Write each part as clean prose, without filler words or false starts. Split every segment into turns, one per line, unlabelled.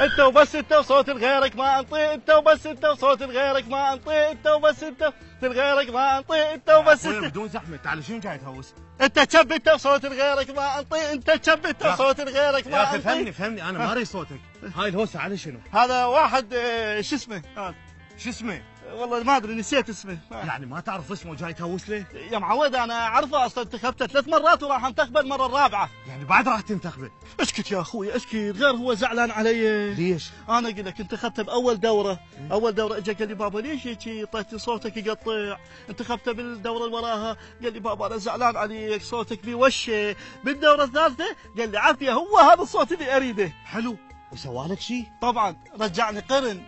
انت وبس انت وصوت غيرك ما انطي، انت وبس انت وصوت غيرك ما انطي، انت وبس انت غيرك ما انطي، انت وبس انت.
بدون زحمه، تعال شنو جاي تهوس؟
انت تشب انت وصوت غيرك ما انطي، انت تشب انت وصوت غيرك ما
يا اخي
انطي.
فهمني انا ما اريد صوتك. هاي الهوسه على شنو؟
هذا واحد شو اسمه هذا؟
شو اسمه؟
والله ما ادري نسيت اسمه.
يعني ما تعرف اسمه جاي تهوس ليه؟
يا معود انا اعرفه اصلا، انتخبته 3 مرات وراح انتخبه المره الرابعه.
يعني بعد راح تنتخبه؟
اسكت يا اخوي اسكت، غير هو زعلان علي.
ليش؟
انا اقول لك انتخبته باول دوره، اول دوره اجى قال لي بابا ليش هيك طيتي صوتك يقطع؟ انتخبته بالدوره اللي وراها قال لي بابا انا زعلان عليك صوتك بوشه. بالدوره الثالثه قال لي عافيه هو هذا الصوت اللي اريده.
حلو، وسوالك شيء؟
طبعا رجعني قرن.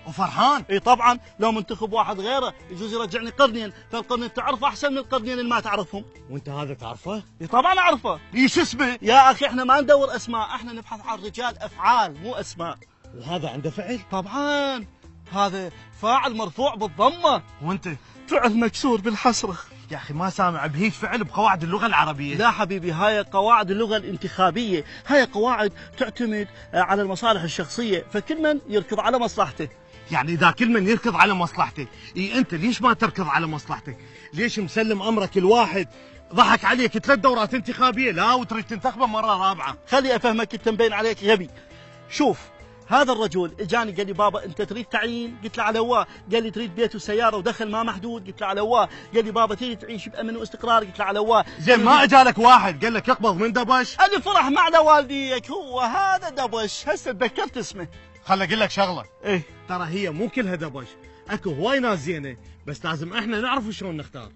وفرحان؟
اي طبعا، لو منتخب واحد غيره يجوز يرجعني قرنين، فالقرنين تعرفه احسن من القرنين اللي ما تعرفهم.
وانت هذا تعرفه؟
اي طبعا اعرفه.
ايش اسمه؟
يا اخي احنا ما ندور اسماء، احنا نبحث عن رجال افعال مو اسماء.
وهذا عنده فعل؟
طبعا هذا فاعل مرفوع بالضمه.
وانت؟
فعل مكسور بالحسره.
يا اخي ما سامع بهيج فعل بقواعد اللغه العربيه.
لا حبيبي، هاي قواعد اللغه الانتخابيه، هاي قواعد تعتمد على المصالح الشخصيه، فكل من يركض على مصلحته.
يعني اذا كل من يركض على مصلحته، انت ليش ما تركض على مصلحتك؟ ليش مسلم امرك الواحد ضحك عليك 3 دورات انتخابيه لا وتريد تنتخبه مره رابعه؟
خلي افهمك، انت مبين عليك غبي. شوف هذا الرجل اجاني قال لي بابا انت تريد تعيين؟ قلت له على هواه. قال لي تريد بيت وسياره ودخل ما محدود؟ قلت له على هواه. قال لي بابا تريد تعيش بامن واستقرار؟ قلت له على هواه.
زين ما اجالك واحد قال لك اقبض من دبش؟
اللي فرح معنا والديك هو هذا دبش، هسه تذكرت اسمه.
خل اقول لك شغله،
ايه
ترى هي مو كلها دبش، اكو هواي ناس زينه، بس لازم احنا نعرف شلون نختار.